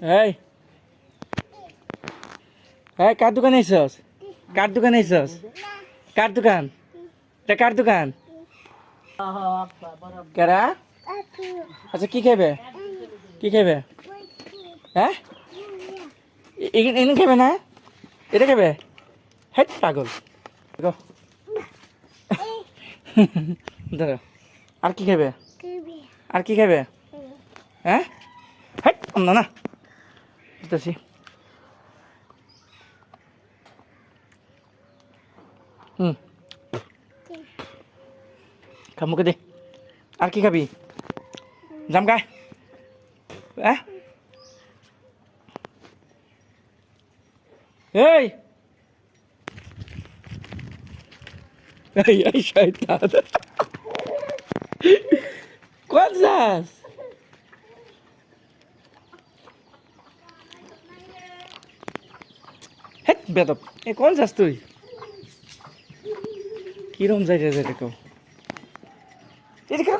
এই এই কার দোকানে আইছস? কার দোকানে আইছস? কার দোকান? এটা কার দোকান? কেরা? আচ্ছা কি খাবে? কি খাবে? হ্যাঁ এখানে খাবে না? এটা খাবে? হ্যাঁ পাগল ধরো। আর কি খাবে? আর কি খাবে? হ্যাঁ হ্যাঁ না না দিতেছি। মুখে দে। আর কি খাবি? জাম খায়? হ্যাঁ এই এই এই শয়তান কোন যাস? হেট বেদব এ কোন যাস তুই? কিরম যাই যাই কেউ এদিকে